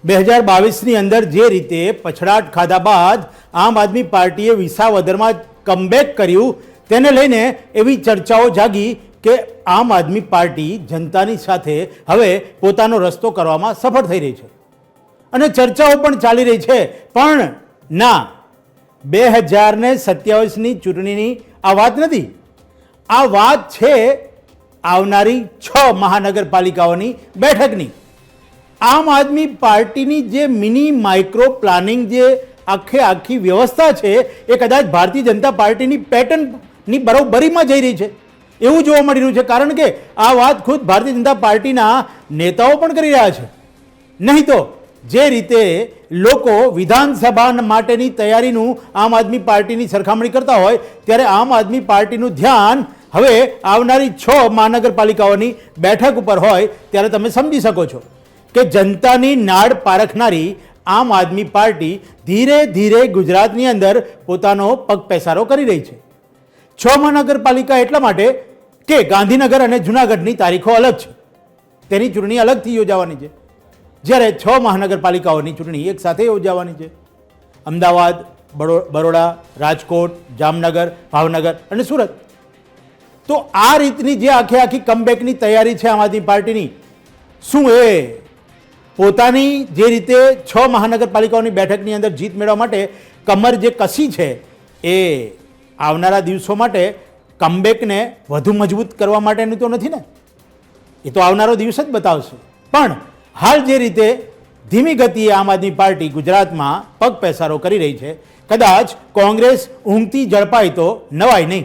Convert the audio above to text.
2022ની અંદર જે રીતે પછડાટ ખાધા બાદ આમ આદમી પાર્ટીએ વિસાવદરમાં કમબેક કર્યું, તેને લઈને એવી ચર્ચાઓ જાગી કે આમ આદમી પાર્ટી જનતાની સાથે હવે પોતાનો રસ્તો કરવામાં સફળ થઈ રહી છે અને ચર્ચાઓ પણ ચાલી રહી છે. પણ ના, 2027ની ચૂંટણીની આ વાત નથી. આ વાત છે આવનારી 6 મહાનગરપાલિકાઓની બેઠકની. આમ આદમી પાર્ટીની જે મિની માઇક્રો પ્લાનિંગ જે આખી વ્યવસ્થા છે એ કદાચ ભારતીય જનતા પાર્ટીની પેટર્નની બરોબરીમાં જઈ રહી છે એવું જોવા મળી રહ્યું છે. કારણ કે આ વાત ખુદ ભારતીય જનતા પાર્ટીના નેતાઓ પણ કરી રહ્યા છે. નહીં તો જે રીતે લોકો વિધાનસભા માટેની તૈયારીનું આમ આદમી પાર્ટીની સરખામણી કરતા હોય, ત્યારે આમ આદમી પાર્ટીનું ધ્યાન હવે આવનારી 6 મહાનગરપાલિકાઓની બેઠક ઉપર હોય ત્યારે તમે સમજી શકો છો કે જનતાની નાડ પારખનારી આમ આદમી પાર્ટી ધીરે ધીરે ગુજરાતની અંદર પોતાનો પગ પેસારો કરી રહી છે. 6 મહાનગરપાલિકા એટલા માટે કે ગાંધીનગર અને જૂનાગઢની તારીખો અલગ છે, તેની ચૂંટણી અલગથી યોજાવાની છે, જ્યારે 6 મહાનગરપાલિકાઓની ચૂંટણી એક સાથે યોજાવાની છે. અમદાવાદ, બરોડા, રાજકોટ, જામનગર, ભાવનગર અને સુરત. તો આ રીતની જે આખી કમબેકની તૈયારી છે આમ આદમી પાર્ટીની, શું એ પોતાની જે રીતે 6 મહાનગરપાલિકાઓની બેઠકની અંદર જીત મેળવવા માટે કમર જે કસી છે એ આવનારા દિવસો માટે કમબેકને વધુ મજબૂત કરવા માટેનું તો નથી ને. એ તો આવનારો દિવસ જ બતાવશે. પણ હાલ જે રીતે ધીમી ગતિએ આમ આદમી પાર્ટી ગુજરાતમાં પગ પેસારો કરી રહી છે, કદાચ કોંગ્રેસ ઊંઘતી ઝડપાય તો નવાય નહીં.